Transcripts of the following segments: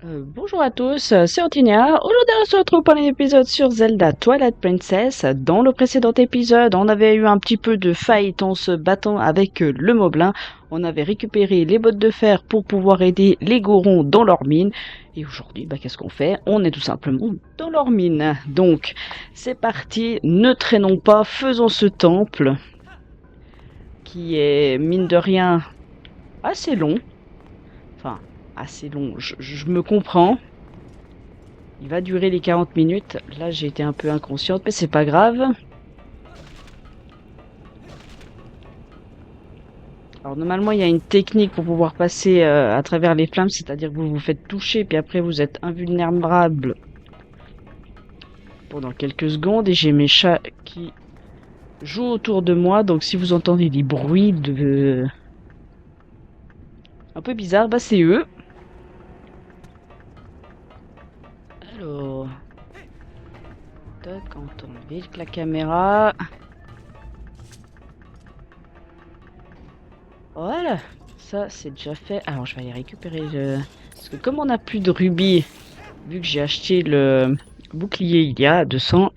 Bonjour à tous, c'est Antinia. Aujourd'hui, on se retrouve pour un épisode sur Zelda Twilight Princess. Dans le précédent épisode, on avait eu un petit peu de fight en se battant avec le Moblin. On avait récupéré les bottes de fer pour pouvoir aider les Gorons dans leur mine. Et aujourd'hui, qu'est-ce qu'on fait? On est tout simplement dans leur mine. Donc, c'est parti, ne traînons pas, faisons ce temple qui est, mine de rien, assez long. Enfin, assez long, je me comprends. Il va durer les 40 minutes. Là, j'ai été un peu inconsciente, mais c'est pas grave. Alors, normalement, il y a une technique pour pouvoir passer à travers les flammes, c'est-à-dire que vous vous faites toucher, puis après, vous êtes invulnérable pendant quelques secondes. Et j'ai mes chats qui jouent autour de moi, donc si vous entendez des bruits de... un peu bizarres, c'est eux. Alors... Tac, on tourne vite la caméra. Voilà, ça c'est déjà fait. Alors je vais aller récupérer le... Parce que comme on n'a plus de rubis, vu que j'ai acheté le bouclier il y a 200,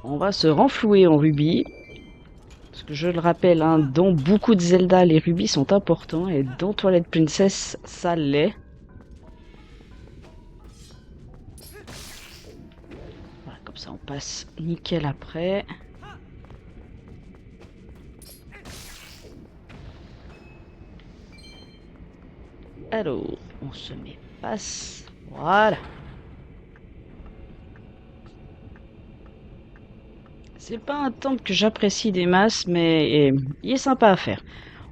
on va se renflouer en rubis. Parce que je le rappelle, hein, dans beaucoup de Zelda, les rubis sont importants. Et dans Twilight Princess, ça l'est. Voilà, comme ça on passe nickel après. Alors, on se met passe. Voilà. C'est pas un temple que j'apprécie des masses, mais il est sympa à faire.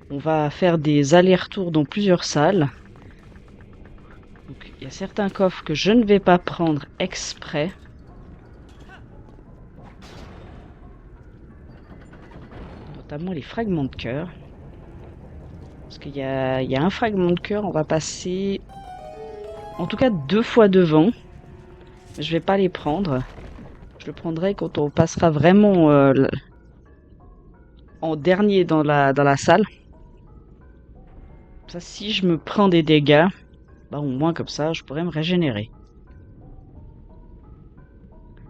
On va faire des allers-retours dans plusieurs salles. Donc, il y a certains coffres que je ne vais pas prendre exprès. Notamment les fragments de cœur. Parce qu'il y a un fragment de cœur, on va passer en tout cas 2 fois devant. Je vais pas les prendre. Je le prendrai quand on passera vraiment en dernier dans la salle. Ça, si je me prends des dégâts, au moins comme ça, je pourrais me régénérer.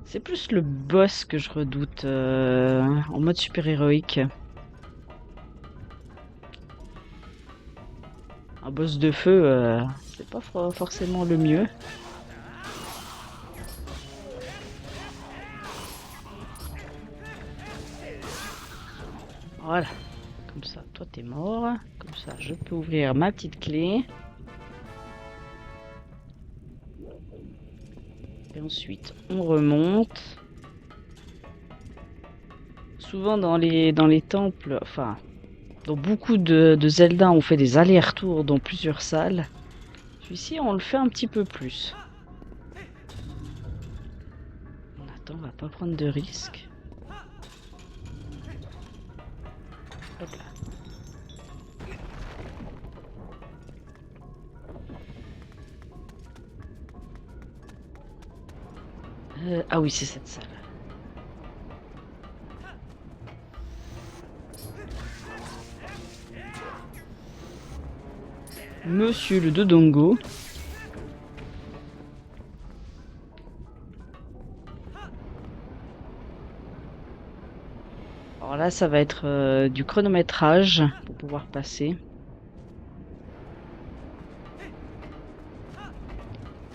C'est plus le boss que je redoute en mode super-héroïque. Un boss de feu, c'est pas forcément le mieux. Voilà. Comme ça, toi t'es mort. Comme ça, je peux ouvrir ma petite clé. Et ensuite, on remonte. Souvent dans les temples, enfin, dans beaucoup de Zelda, on fait des allers-retours dans plusieurs salles. Celui-ci, on le fait un petit peu plus. On attend, on va pas prendre de risques. Hop là. Ah oui, c'est cette salle. Monsieur le Dodongo. Alors là, ça va être du chronométrage pour pouvoir passer.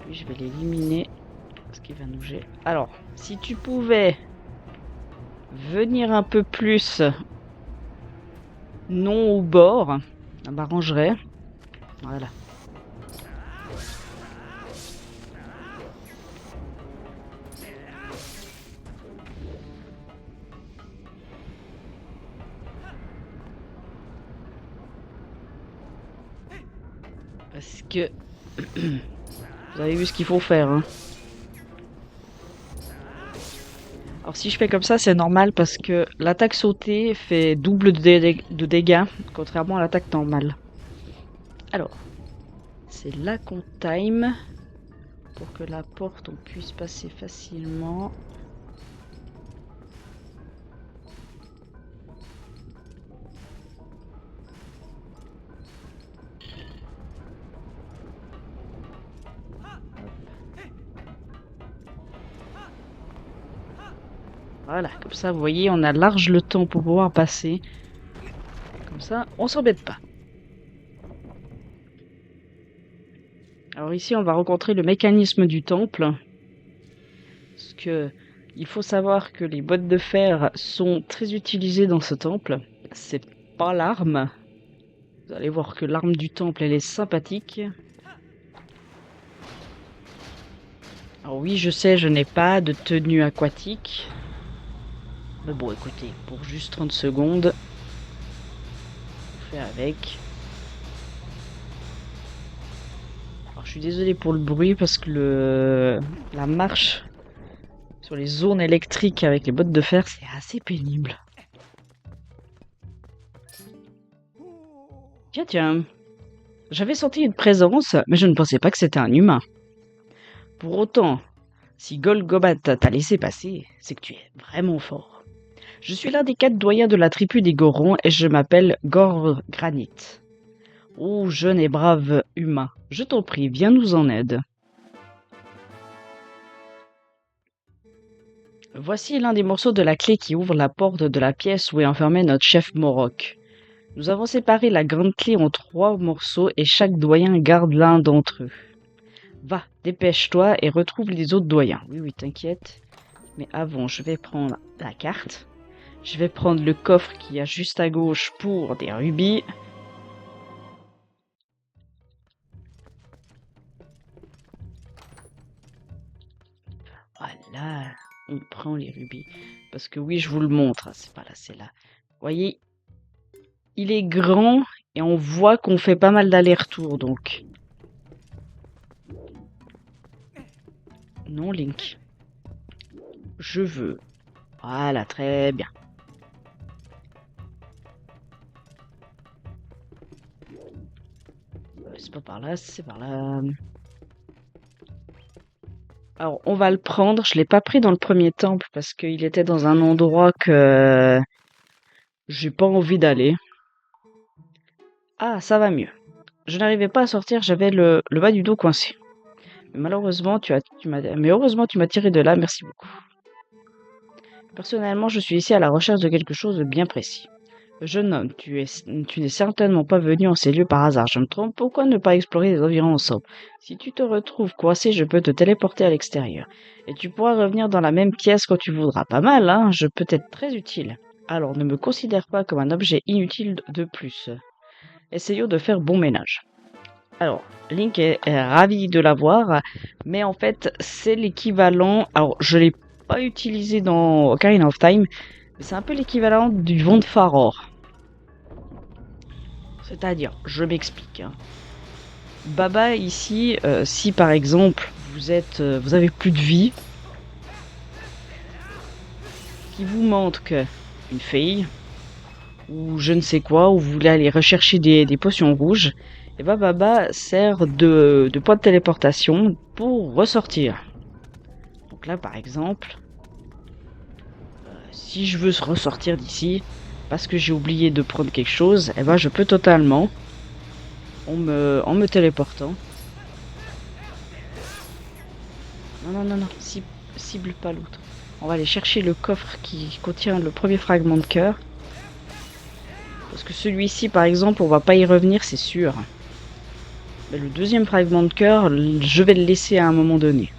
Lui, je vais l'éliminer parce qu'il va nous gêner. Alors, si tu pouvais venir un peu plus non au bord, ça m'arrangerait. Voilà. Parce que vous avez vu ce qu'il faut faire, hein. Alors si je fais comme ça, c'est normal parce que l'attaque sautée fait double de dégâts, contrairement à l'attaque normale. Alors, c'est là qu'on time pour que la porte on puisse passer facilement. Voilà, comme ça, vous voyez, on a large le temps pour pouvoir passer. Comme ça, on s'embête pas. Alors ici, on va rencontrer le mécanisme du temple. Parce que il faut savoir que les bottes de fer sont très utilisées dans ce temple. C'est pas l'arme. Vous allez voir que l'arme du temple, elle est sympathique. Alors oui, je sais, je n'ai pas de tenue aquatique. Mais bon, écoutez, pour juste 30 secondes, on fait avec. Alors je suis désolé pour le bruit parce que la marche sur les zones électriques avec les bottes de fer, c'est assez pénible. Tiens, tiens. J'avais senti une présence, mais je ne pensais pas que c'était un humain. Pour autant, si Golgobat t'a laissé passer, c'est que tu es vraiment fort. Je suis l'un des 4 doyens de la tribu des Gorons et je m'appelle Gorgranit. Oh, jeune et brave humain, je t'en prie, viens nous en aide. Voici l'un des morceaux de la clé qui ouvre la porte de la pièce où est enfermé notre chef Morok. Nous avons séparé la grande clé en 3 morceaux et chaque doyen garde l'un d'entre eux. Va, dépêche-toi et retrouve les autres doyens. Oui, oui, t'inquiète. Mais avant, je vais prendre la carte. Je vais prendre le coffre qu'il y a juste à gauche pour des rubis. Voilà, on prend les rubis. Parce que oui, je vous le montre. C'est pas là, c'est là. Vous voyez, il est grand et on voit qu'on fait pas mal d'allers-retours, donc. Non, Link. Je veux. Voilà, très bien. C'est pas par là, c'est par là. Alors, on va le prendre. Je l'ai pas pris dans le premier temple parce qu'il était dans un endroit que j'ai pas envie d'aller. Ah, ça va mieux. Je n'arrivais pas à sortir, j'avais le bas du dos coincé. Mais malheureusement, heureusement, tu m'as tiré de là, merci beaucoup. Personnellement, je suis ici à la recherche de quelque chose de bien précis. Jeune homme, tu n'es certainement pas venu en ces lieux par hasard. Je me trompe, pourquoi ne pas explorer les environs ensemble? Si tu te retrouves coincé, je peux te téléporter à l'extérieur. Et tu pourras revenir dans la même pièce quand tu voudras. Pas mal, hein? Je peux être très utile. Alors, ne me considère pas comme un objet inutile de plus. Essayons de faire bon ménage. Alors, Link est ravi de l'avoir, mais en fait, c'est l'équivalent... Alors, je l'ai pas utilisé dans Ocarina of Time, mais c'est un peu l'équivalent du vent de Faror. C'est-à-dire, je m'explique. Hein. Baba, ici, si par exemple, vous avez plus de vie, qu'il vous manque une fille, ou je ne sais quoi, ou vous voulez aller rechercher des potions rouges, et ben Baba sert de point de téléportation pour ressortir. Donc là, par exemple, si je veux ressortir d'ici, parce que j'ai oublié de prendre quelque chose, et ben je peux totalement, en me téléportant. Non, cible pas l'autre. On va aller chercher le coffre qui contient le premier fragment de cœur. Parce que celui-ci, par exemple, on va pas y revenir, c'est sûr. Mais le deuxième fragment de cœur, je vais le laisser à un moment donné.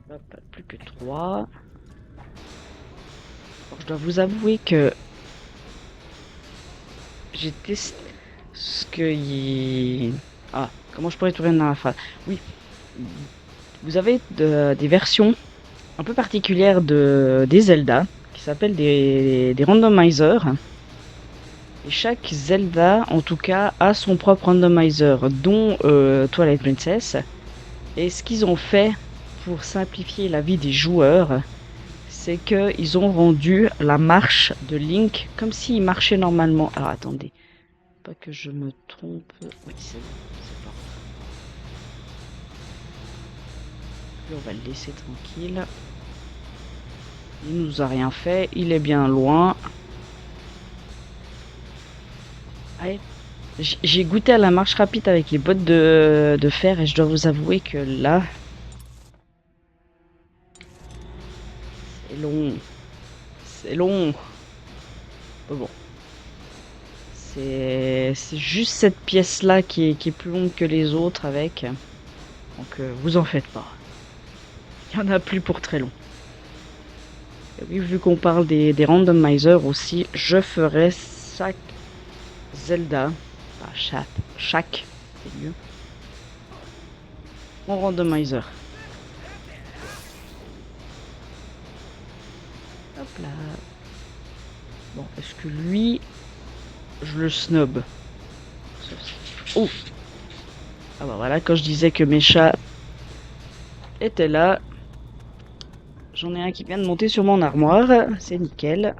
Hop, plus que 3. Alors, je dois vous avouer que j'ai testé ce que... Ah, comment je pourrais tourner dans la phrase? Oui, vous avez des versions un peu particulières des Zelda qui s'appellent des randomizers. Et chaque Zelda, en tout cas, a son propre randomizer, dont Twilight Princess. Et ce qu'ils ont fait pour simplifier la vie des joueurs, c'est qu'ils ont rendu la marche de Link comme s'il marchait normalement. Alors attendez, pas que je me trompe. Oui, c'est bon, Puis on va le laisser tranquille. Il nous a rien fait, il est bien loin. Allez. J'ai goûté à la marche rapide avec les bottes de fer et je dois vous avouer que là, c'est long. C'est long. Mais bon, c'est juste cette pièce-là qui est plus longue que les autres avec. Donc vous en faites pas. Il y en a plus pour très long. Et oui, vu qu'on parle des randomizers aussi, je ferai chaque Zelda, pas chaque, c'est mieux, en randomizer. Hop là. Bon, est-ce que lui, je le snob? Oh! Ah bah voilà, quand je disais que mes chats étaient là, j'en ai un qui vient de monter sur mon armoire, c'est nickel.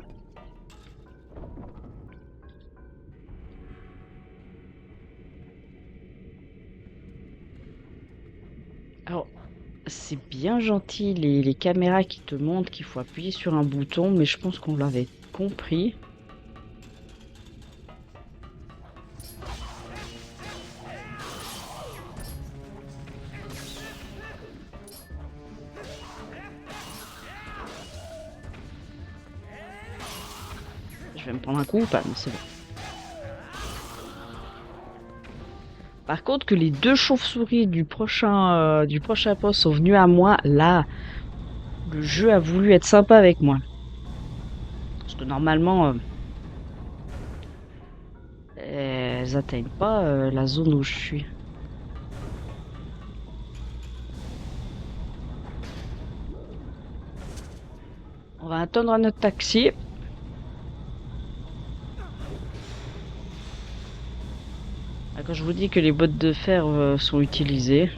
Alors, c'est bien gentil les caméras qui te montrent qu'il faut appuyer sur un bouton, mais je pense qu'on l'avait compris. Je vais me prendre un coup ou pas, mais c'est bon. Par contre, que les deux chauves-souris du prochain boss sont venus à moi, là, le jeu a voulu être sympa avec moi. Parce que normalement, elles atteignent pas la zone où je suis. On va attendre notre taxi. Ah, quand je vous dis que les bottes de fer sont utilisées.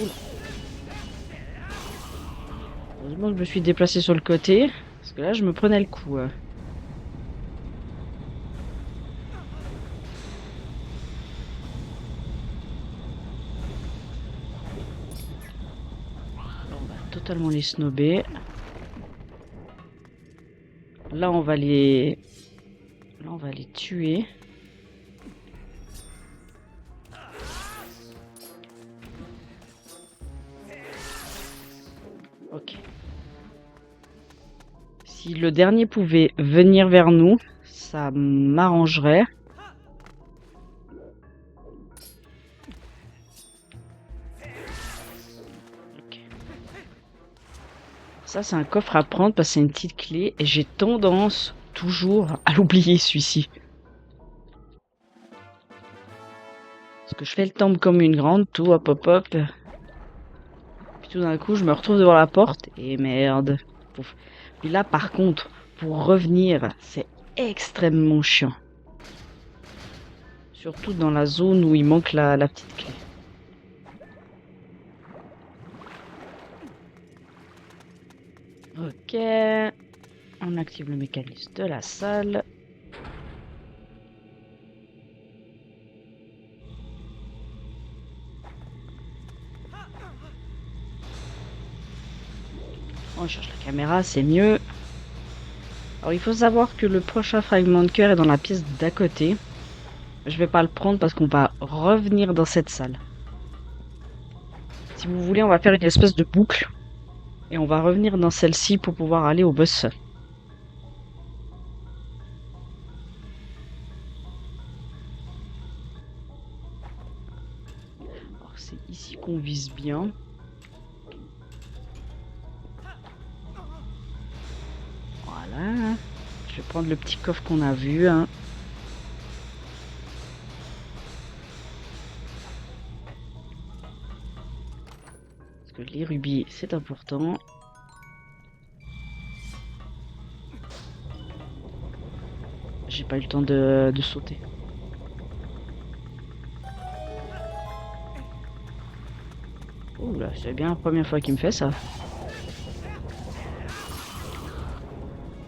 Oula. Heureusement que je me suis déplacé sur le côté. Parce que là, je me prenais le coup. On va totalement les snobber. Là, on va les tuer. Ok. Si le dernier pouvait venir vers nous, ça m'arrangerait. Ok. Ça, c'est un coffre à prendre parce que c'est une petite clé et j'ai tendance toujours à l'oublier celui-ci. Parce que je fais le temple comme une grande, tout hop hop hop. Puis tout d'un coup, je me retrouve devant la porte et merde. Pouf. Puis là, par contre, pour revenir, c'est extrêmement chiant. Surtout dans la zone où il manque la petite clé. Ok. On active le mécanisme de la salle. On cherche la caméra, c'est mieux. Alors il faut savoir que le prochain fragment de cœur est dans la pièce d'à côté. Je vais pas le prendre parce qu'on va revenir dans cette salle. Si vous voulez, on va faire une espèce de boucle. Et on va revenir dans celle-ci pour pouvoir aller au boss. Alors c'est ici qu'on vise bien. Voilà. Je vais prendre le petit coffre qu'on a vu. Hein. Parce que les rubis, c'est important. J'ai pas eu le temps de sauter. Ouh là, c'est bien la première fois qu'il me fait ça.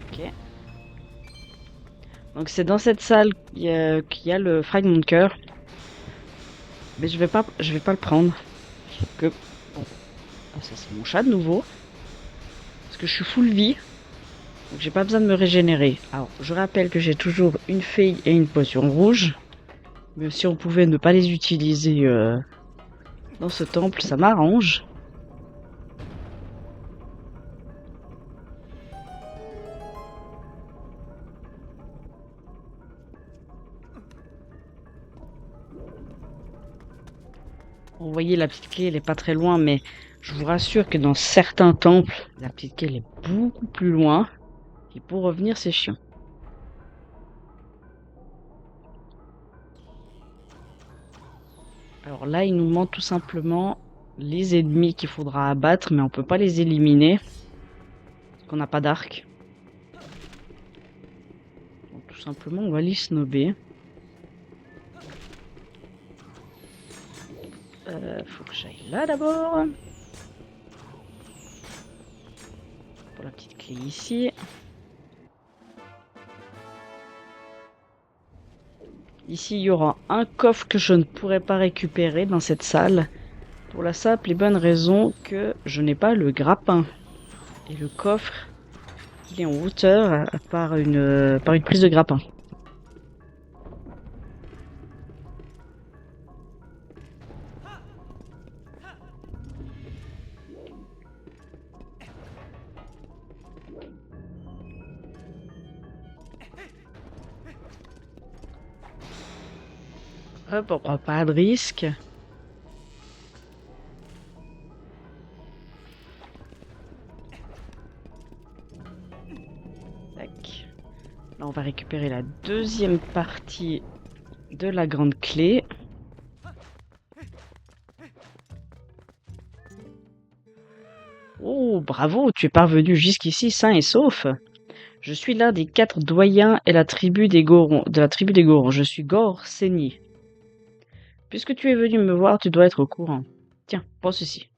Ok. Donc c'est dans cette salle qu'il y a le fragment de cœur. Mais je vais pas le prendre. Que bon, ah, ça c'est mon chat de nouveau. Parce que je suis full vie. Donc j'ai pas besoin de me régénérer. Alors je rappelle que j'ai toujours une fée et une potion rouge. Mais si on pouvait ne pas les utiliser dans ce temple, ça m'arrange. Vous voyez, la petite clé, elle est pas très loin, mais je vous rassure que dans certains temples, la petite clé, elle est beaucoup plus loin. Et pour revenir, c'est chiant. Alors là, il nous manque tout simplement les ennemis qu'il faudra abattre, mais on peut pas les éliminer. Parce qu'on n'a pas d'arc. Donc tout simplement, on va les snobber. Faut que j'aille là d'abord. Pour la petite clé ici. Ici, il y aura un coffre que je ne pourrai pas récupérer dans cette salle. Pour la simple et bonne raison que je n'ai pas le grappin. Et le coffre, il est en hauteur par une prise de grappin. Hop, on prend pas de risque. Tac. Là, on va récupérer la deuxième partie de la grande clé. Oh, bravo, tu es parvenu jusqu'ici sain et sauf. Je suis l'un des 4 doyens et la tribu des Gorons, de la tribu des Gorons. Je suis Gor Seni. Puisque tu es venu me voir, tu dois être au courant. Tiens, prends ceci.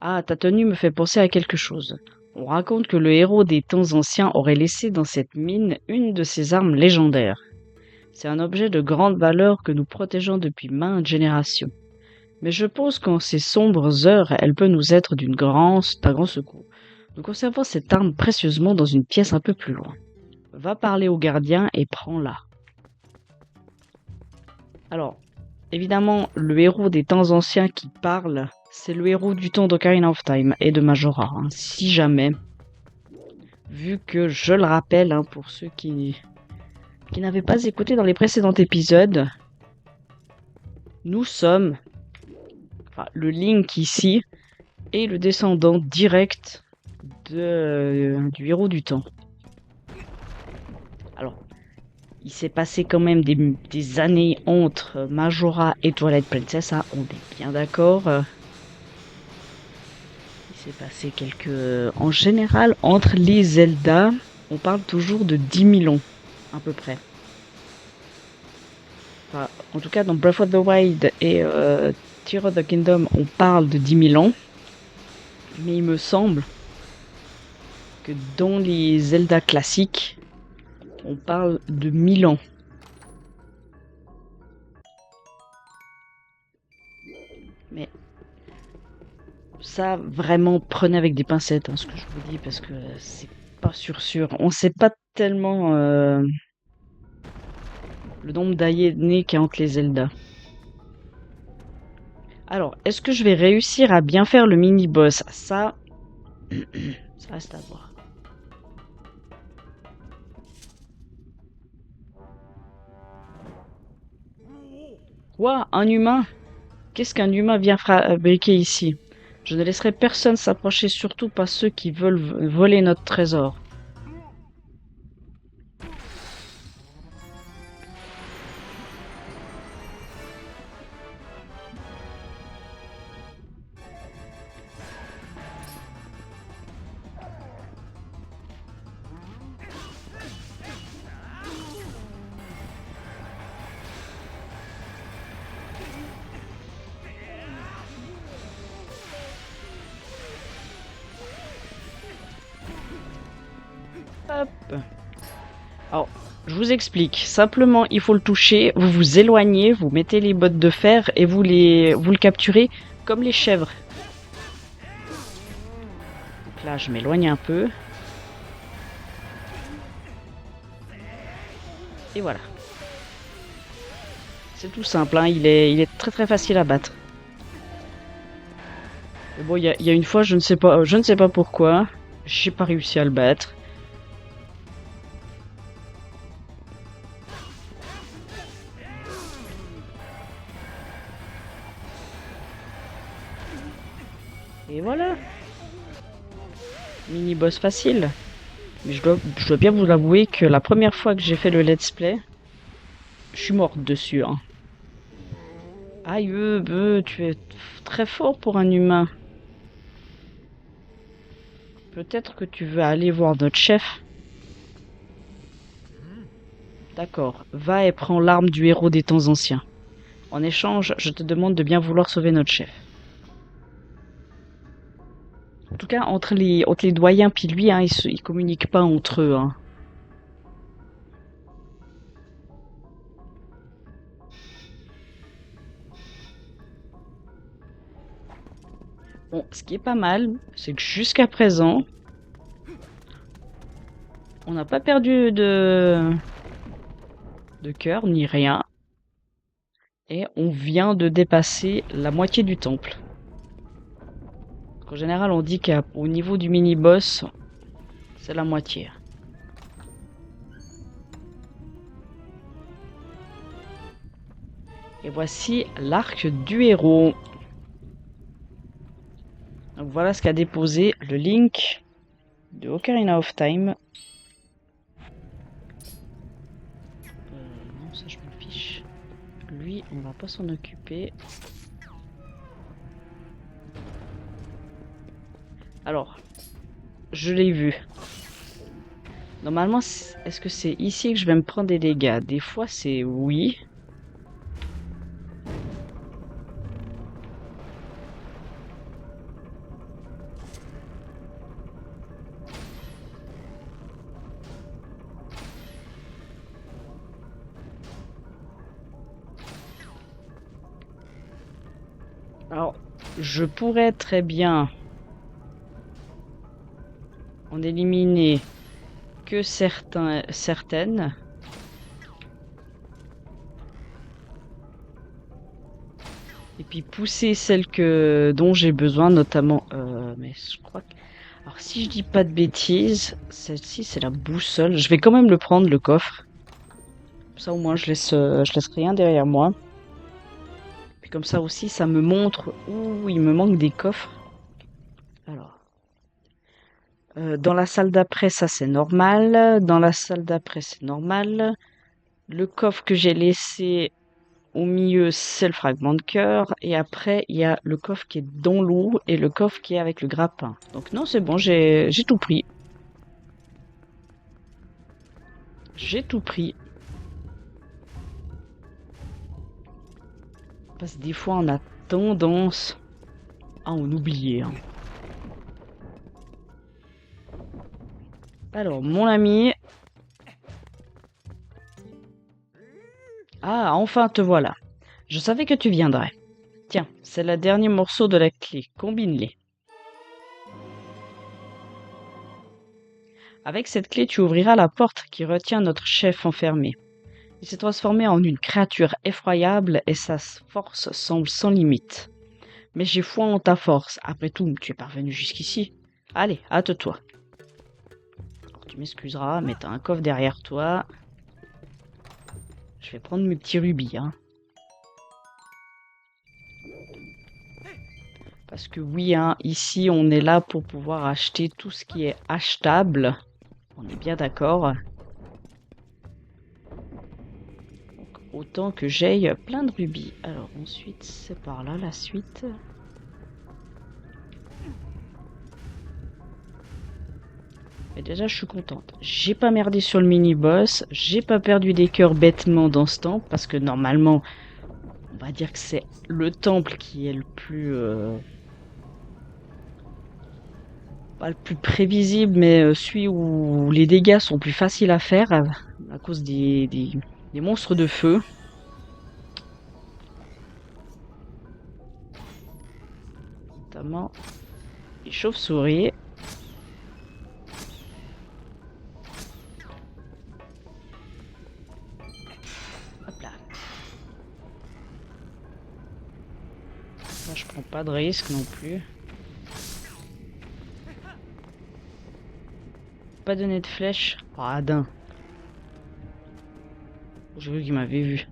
Ah, ta tenue me fait penser à quelque chose. On raconte que le héros des temps anciens aurait laissé dans cette mine une de ses armes légendaires. C'est un objet de grande valeur que nous protégeons depuis maintes générations. Mais je pense qu'en ces sombres heures, elle peut nous être d'un grand secours. Nous conservons cette arme précieusement dans une pièce un peu plus loin. Va parler au gardien et prends-la. Alors, évidemment, le héros des temps anciens qui parle, c'est le héros du temps d'Ocarina of Time et de Majora, hein, si jamais. Vu que, je le rappelle, hein, pour ceux qui n'avaient pas écouté dans les précédents épisodes, nous sommes, enfin, le Link ici est le descendant direct du héros du temps. Alors, il s'est passé quand même des années entre Majora et Twilight Princess, hein, on est bien d'accord. Il s'est passé En général, entre les Zelda, on parle toujours de 10 000 ans, à peu près. Enfin, en tout cas, dans Breath of the Wild et Tears of the Kingdom, on parle de 10 000 ans. Mais il me semble que dans les Zelda classiques, on parle de 1000 ans. Mais ça, vraiment, prenez avec des pincettes, hein, ce que je vous dis, parce que c'est pas sûr. On sait pas tellement le nombre d'années qu'il y a entre les Zelda. Alors, est-ce que je vais réussir à bien faire le mini-boss? Ça, ça reste à voir. Quoi? Un humain? Qu'est-ce qu'un humain vient fabriquer ici? Je ne laisserai personne s'approcher, surtout pas ceux qui veulent voler notre trésor. Hop. Alors, Je vous explique. Simplement, il faut le toucher, vous vous éloignez, vous mettez les bottes de fer et vous le capturez comme les chèvres. Donc là, je m'éloigne un peu. Et voilà. C'est tout simple, hein. Il est très très facile à battre. Mais bon, il y a une fois, je ne sais pas pourquoi, j'ai pas réussi à le battre. Et voilà. Mini boss facile. Mais je dois bien vous l'avouer que la première fois que j'ai fait le let's play, je suis morte dessus, hein. Aïe, tu es très fort pour un humain. Peut-être que tu veux aller voir notre chef. D'accord, va et prends l'arme du héros des temps anciens. En échange, je te demande de bien vouloir sauver notre chef. En tout cas, entre les doyens puis lui, hein, ils communiquent pas entre eux, hein. Bon, ce qui est pas mal, c'est que jusqu'à présent, on n'a pas perdu de cœur ni rien. Et on vient de dépasser la moitié du temple. En général, on dit qu'au niveau du mini-boss, c'est la moitié. Et voici l'arc du héros. Donc voilà ce qu'a déposé le Link de Ocarina of Time. Non, ça je m'en fiche. Lui, on va pas s'en occuper. Alors, je l'ai vu. Normalement, est-ce que c'est ici que je vais me prendre des dégâts? Des fois, c'est oui. Alors, je pourrais très bien en éliminer que certaines. Et puis pousser celles dont j'ai besoin, notamment. Mais je crois que. Alors, si je dis pas de bêtises, celle-ci c'est la boussole. Je vais quand même le prendre, le coffre. Comme ça, au moins, je laisse rien derrière moi. Puis comme ça aussi, ça me montre où il me manque des coffres. Alors. Dans la salle d'après, ça c'est normal. Dans la salle d'après, c'est normal. Le coffre que j'ai laissé au milieu, c'est le fragment de cœur. Et après, il y a le coffre qui est dans l'eau et le coffre qui est avec le grappin. Donc non, c'est bon, j'ai tout pris. J'ai tout pris. Parce que des fois, on a tendance à en oublier, hein. Alors, mon ami. Ah, enfin te voilà. Je savais que tu viendrais. Tiens, c'est le dernier morceau de la clé. Combine-les. Avec cette clé, tu ouvriras la porte qui retient notre chef enfermé. Il s'est transformé en une créature effroyable et sa force semble sans limite. Mais j'ai foi en ta force. Après tout, tu es parvenu jusqu'ici. Allez, hâte-toi. Tu m'excuseras, mais t'as un coffre derrière toi. Je vais prendre mes petits rubis, hein. Parce que oui, hein, ici, on est là pour pouvoir acheter tout ce qui est achetable. On est bien d'accord. Autant que j'aille plein de rubis. Alors ensuite, c'est par là la suite. Mais déjà, je suis contente. J'ai pas merdé sur le mini-boss. J'ai pas perdu des cœurs bêtement dans ce temple. Parce que normalement, on va dire que c'est le temple qui est le plus... pas le plus prévisible, mais celui où les dégâts sont plus faciles à faire. à cause des monstres de feu. Notamment les chauves-souris. Hop là. Là, je prends pas de risque non plus. Pas donner de flèche. Ah, d'un. J'ai vu qu'il m'avait vu.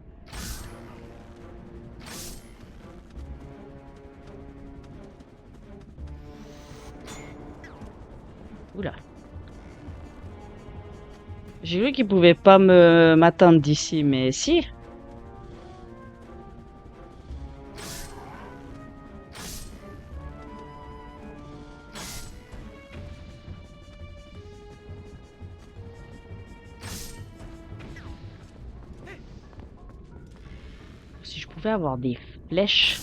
Oula. J'ai vu qu'il pouvait pas m'atteindre d'ici, mais si. Si je pouvais avoir des flèches.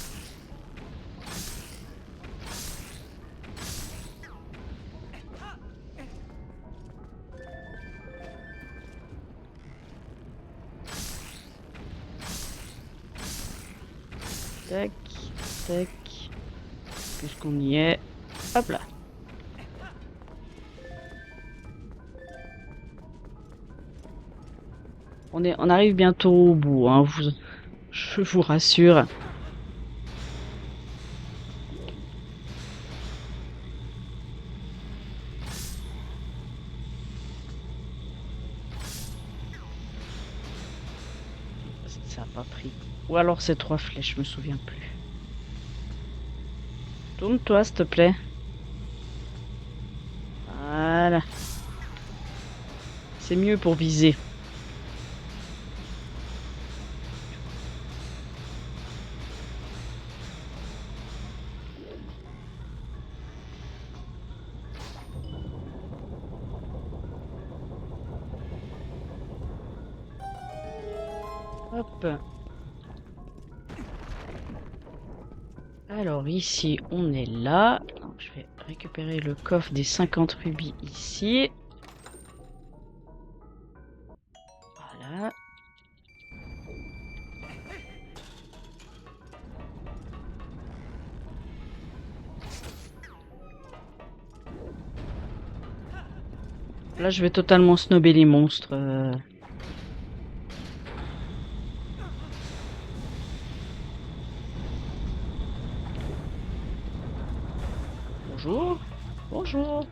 Tac, tac. Puisqu'on y est. Hop là. On arrive bientôt au bout, hein, je vous rassure. Ça a pas pris. Ou alors c'est 3 flèches, je me souviens plus. Tourne-toi, s'il te plaît. Voilà. C'est mieux pour viser. Hop. Alors ici, on est là. Donc, je vais récupérer le coffre des 50 rubis ici. Voilà. Là, je vais totalement snobber les monstres. Bonjour. Bonjour.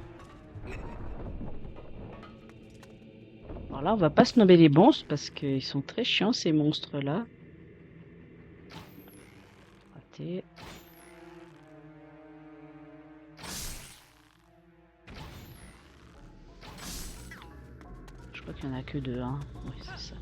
Alors là, on va pas snobber les monstres parce qu'ils sont très chiants, ces monstres-là. Raté. Je crois qu'il n'y en a que 2, hein. Oui, c'est ça.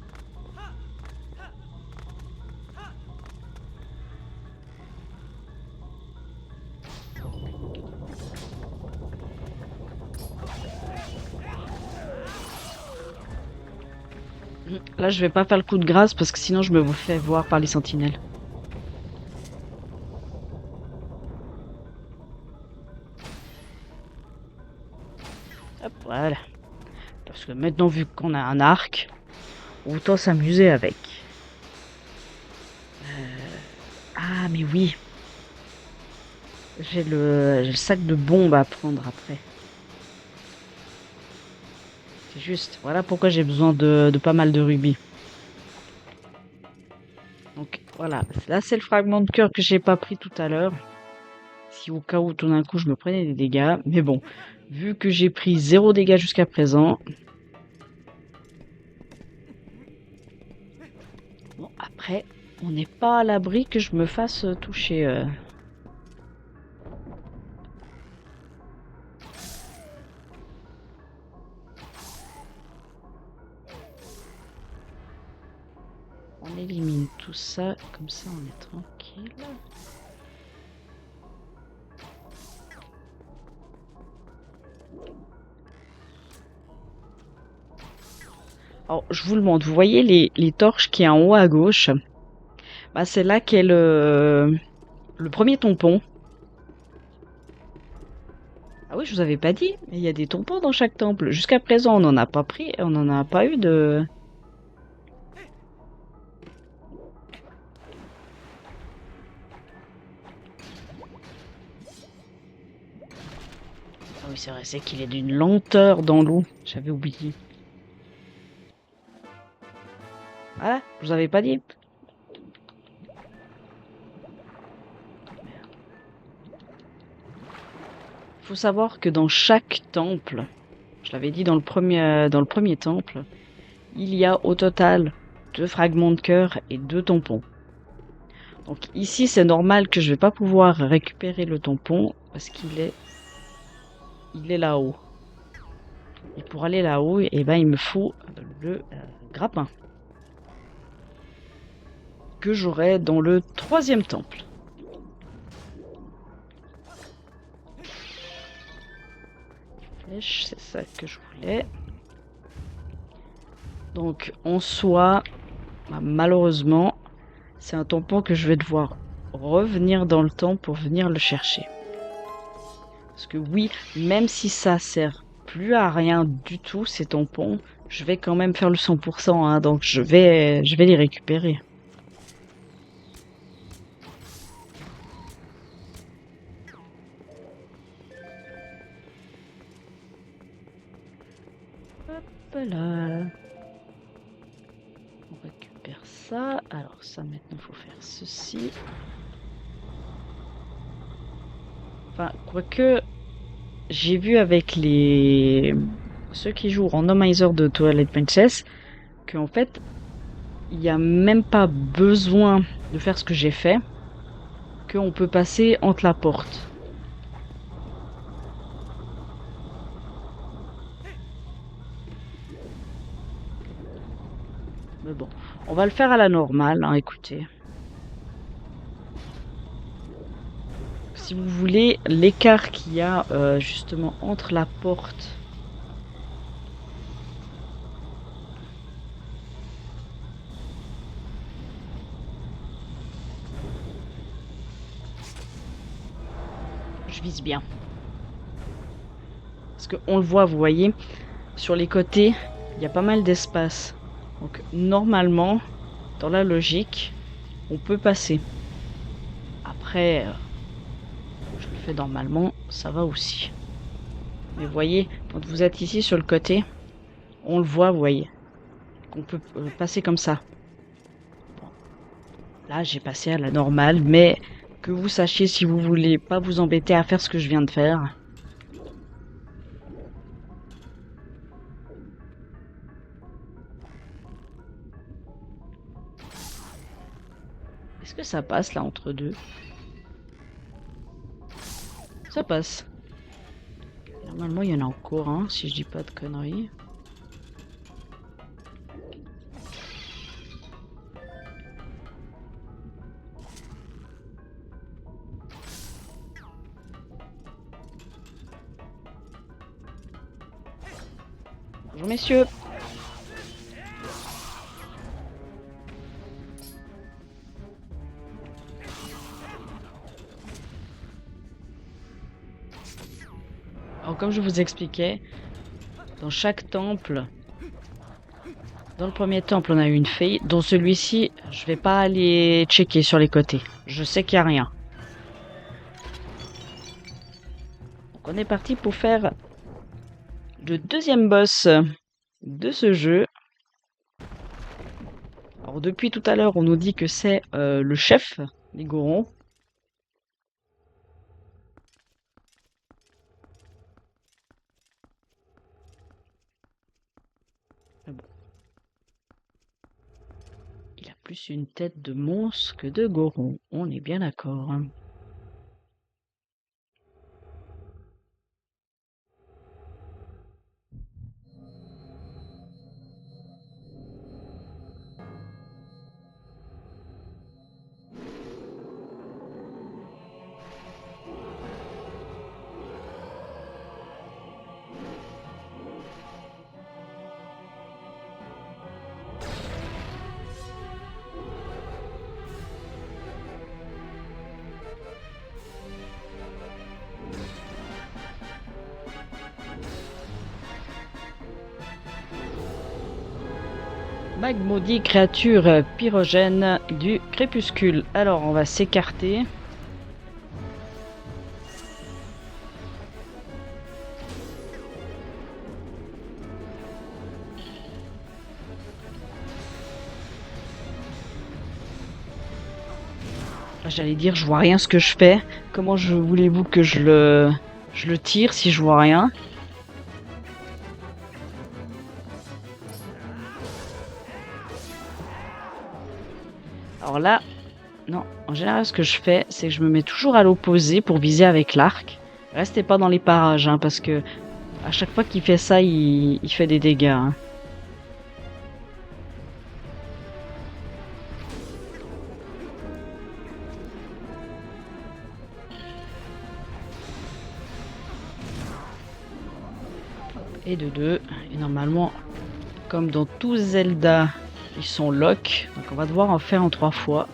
Là, je vais pas faire le coup de grâce parce que sinon je me fais voir par les sentinelles. Hop, voilà. Parce que maintenant, vu qu'on a un arc, autant s'amuser avec. Ah, mais oui. J'ai le sac de bombes à prendre après. C'est juste. Voilà pourquoi j'ai besoin de pas mal de rubis. Donc voilà. Là, c'est le fragment de cœur que j'ai pas pris tout à l'heure. Si au cas où tout d'un coup je me prenais des dégâts. Mais bon. Vu que j'ai pris 0 dégâts jusqu'à présent. Bon, après, on n'est pas à l'abri que je me fasse toucher. On élimine tout ça, comme ça on est tranquille. Alors, je vous le montre, vous voyez les torches qui est en haut à gauche? Bah, c'est là qu'est le premier tampon. Ah oui, je vous avais pas dit, mais il y a des tampons dans chaque temple. Jusqu'à présent, on n'en a pas pris, on n'en a pas eu de... Ah oui, c'est vrai, c'est qu'il est d'une lenteur dans l'eau. J'avais oublié. Ah, je vous avais pas dit. Faut savoir que dans chaque temple, je l'avais dit dans le premier temple, il y a au total 2 fragments de cœur et 2 tampons. Donc ici, c'est normal que je vais pas pouvoir récupérer le tampon parce il est là-haut. Et pour aller là-haut, eh ben, il me faut le grappin que j'aurai dans le 3e temple. Flèche, c'est ça que je voulais. Donc en soi, bah, malheureusement, c'est un tampon que je vais devoir revenir dans le temps pour venir le chercher. Parce que oui, même si ça sert plus à rien du tout, ces tampons, je vais quand même faire le 100%, hein, donc je vais les récupérer. Hop là. On récupère ça. Alors ça, maintenant, il faut faire ceci. Enfin, quoique, j'ai vu avec ceux qui jouent randomizer de Twilight Princess qu'en fait, il n'y a même pas besoin de faire ce que j'ai fait, qu'on peut passer entre la porte. Mais bon, on va le faire à la normale, hein, écoutez. Si vous voulez, l'écart qu'il y a justement entre la porte je vise bien. Parce qu'on le voit, vous voyez, sur les côtés, il y a pas mal d'espace. Donc normalement, dans la logique, on peut passer. Après, je le fais normalement, ça va aussi. Mais vous voyez, quand vous êtes ici sur le côté, on le voit, vous voyez, qu'on peut passer comme ça. Bon. Là, j'ai passé à la normale, mais que vous sachiez si vous voulez pas vous embêter à faire ce que je viens de faire. Est-ce que ça passe là entre deux? Ça passe. Normalement, il y en a encore un, si je dis pas de conneries. Bonjour messieurs. Alors comme je vous expliquais, dans chaque temple, dans le premier temple on a eu une fée, dans celui-ci je vais pas aller checker sur les côtés, je sais qu'il n'y a rien. Donc on est parti pour faire le 2e boss de ce jeu. Alors depuis tout à l'heure on nous dit que c'est le chef des Gorons. Ah bon. Il a plus une tête de monstre que de Goron, on est bien d'accord. Hein. Mag maudit, créature pyrogène du crépuscule. Alors on va s'écarter. J'allais dire, je vois rien ce que je fais. Comment voulez-vous que je le tire si je vois rien? Alors là, non. En général, ce que je fais, c'est que je me mets toujours à l'opposé pour viser avec l'arc. Restez pas dans les parages, hein, parce que à chaque fois qu'il fait ça, il fait des dégâts. Hein. Et de deux. Et normalement, comme dans tout Zelda, ils sont lock. Donc on va devoir en faire en 3 fois.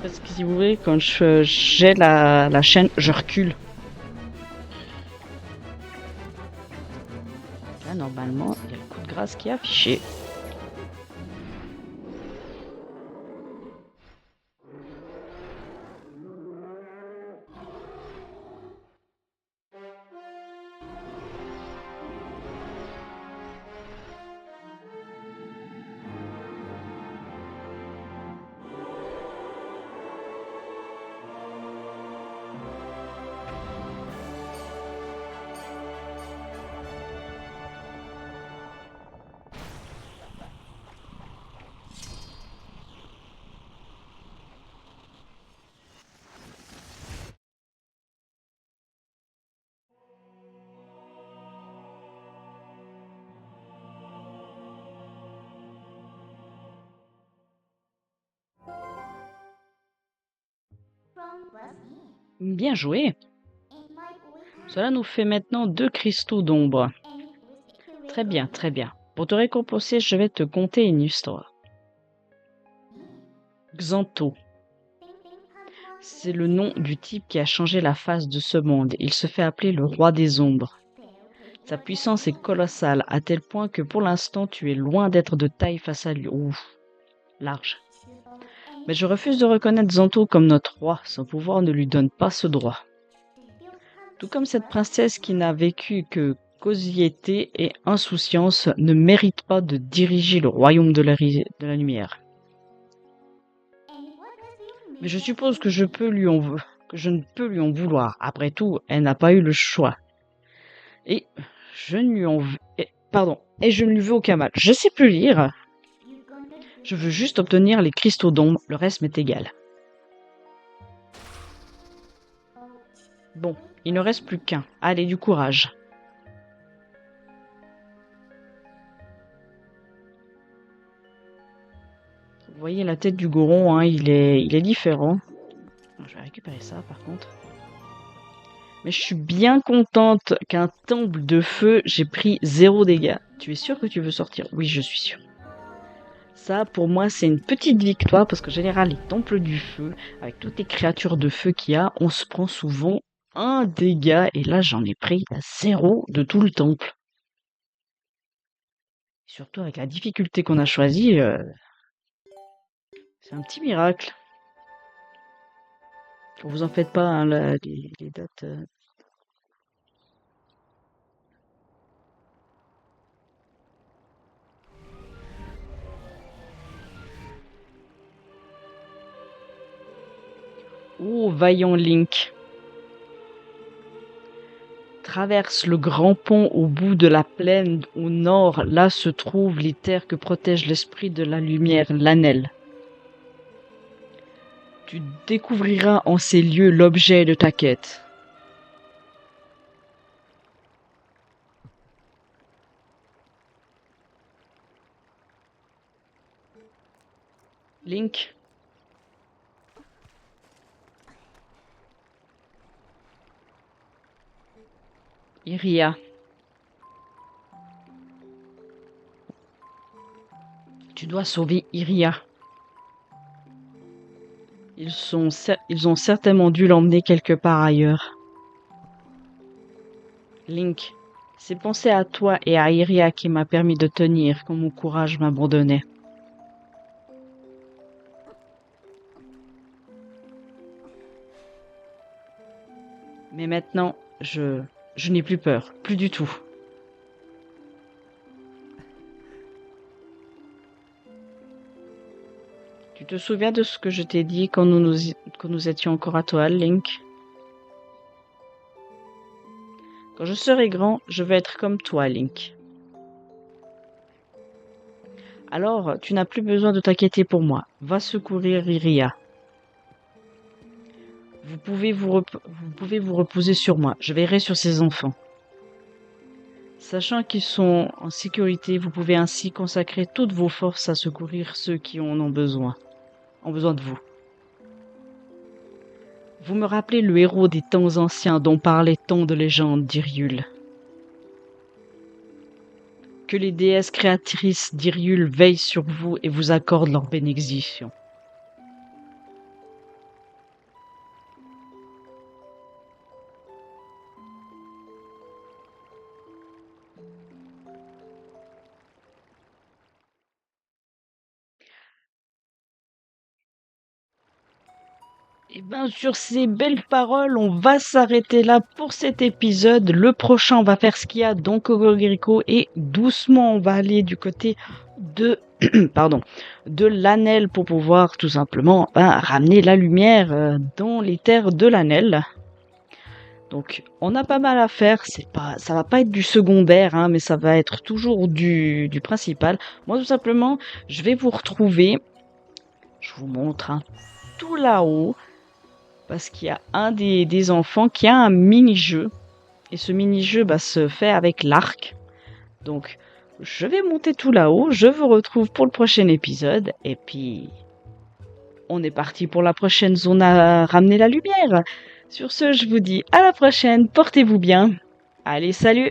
Parce que si vous voulez, quand j'ai la chaîne, je recule. Là, normalement, il y a le coup de grâce qui est affiché. Bien joué. Cela nous fait maintenant 2 cristaux d'ombre. Très bien, très bien. Pour te récompenser, je vais te conter une histoire. Xanto. C'est le nom du type qui a changé la face de ce monde. Il se fait appeler le roi des ombres. Sa puissance est colossale, à tel point que pour l'instant tu es loin d'être de taille face à lui. Ouf, large. Mais je refuse de reconnaître Xanto comme notre roi, son pouvoir ne lui donne pas ce droit. Tout comme cette princesse qui n'a vécu que causiété et insouciance ne mérite pas de diriger le royaume de la lumière. Mais je suppose que je ne peux lui en vouloir. Après tout, elle n'a pas eu le choix. Et je ne lui en et je ne lui veux aucun mal. Je sais plus lire. Je veux juste obtenir les cristaux d'ombre, le reste m'est égal. Bon, il ne reste plus qu'un. Allez, du courage. Vous voyez la tête du Goron, hein, il est différent. Je vais récupérer ça par contre. Mais je suis bien contente qu'un temple de feu, j'ai pris 0 dégâts. Tu es sûr que tu veux sortir? Oui, je suis sûr. Ça, pour moi, c'est une petite victoire parce que, en général, les temples du feu, avec toutes les créatures de feu qu'il y a, on se prend souvent un dégât et là, j'en ai pris 0 de tout le temple. Surtout avec la difficulté qu'on a choisie, c'est un petit miracle. Vous en faites pas, hein, les dates. Oh, vaillant Link. Traverse le grand pont au bout de la plaine au nord. Là se trouvent les terres que protège l'esprit de la lumière, l'Anel. Tu découvriras en ces lieux l'objet de ta quête. Link, Iria. Tu dois sauver Iria. Ils ont certainement dû l'emmener quelque part ailleurs. Link, c'est penser à toi et à Iria qui m'a permis de tenir quand mon courage m'abandonnait. Mais maintenant, je n'ai plus peur, plus du tout. Tu te souviens de ce que je t'ai dit quand nous étions encore à Toal, Link? Quand je serai grand, je veux être comme toi, Link. Alors, tu n'as plus besoin de t'inquiéter pour moi. Va secourir Iria. Vous pouvez vous reposer sur moi. Je veillerai sur ces enfants. Sachant qu'ils sont en sécurité, vous pouvez ainsi consacrer toutes vos forces à secourir ceux qui en ont besoin de vous. Vous me rappelez le héros des temps anciens dont parlaient tant de légendes d'Hyrule. Que les déesses créatrices d'Hyrule veillent sur vous et vous accordent leur bénédiction. Et bien sur ces belles paroles, on va s'arrêter là pour cet épisode. Le prochain, on va faire ce qu'il y a dans Cocorico et doucement, on va aller du côté de de l'Anel pour pouvoir tout simplement ramener la lumière dans les terres de l'Anel. Donc on a pas mal à faire, ça va pas être du secondaire, hein, mais ça va être toujours du principal. Moi tout simplement, je vais vous retrouver, je vous montre tout là-haut, parce qu'il y a un des enfants qui a un mini-jeu, et ce mini-jeu se fait avec l'arc. Donc je vais monter tout là-haut, je vous retrouve pour le prochain épisode, et puis on est parti pour la prochaine zone à ramener la lumière. Sur ce, je vous dis à la prochaine, portez-vous bien. Allez, salut!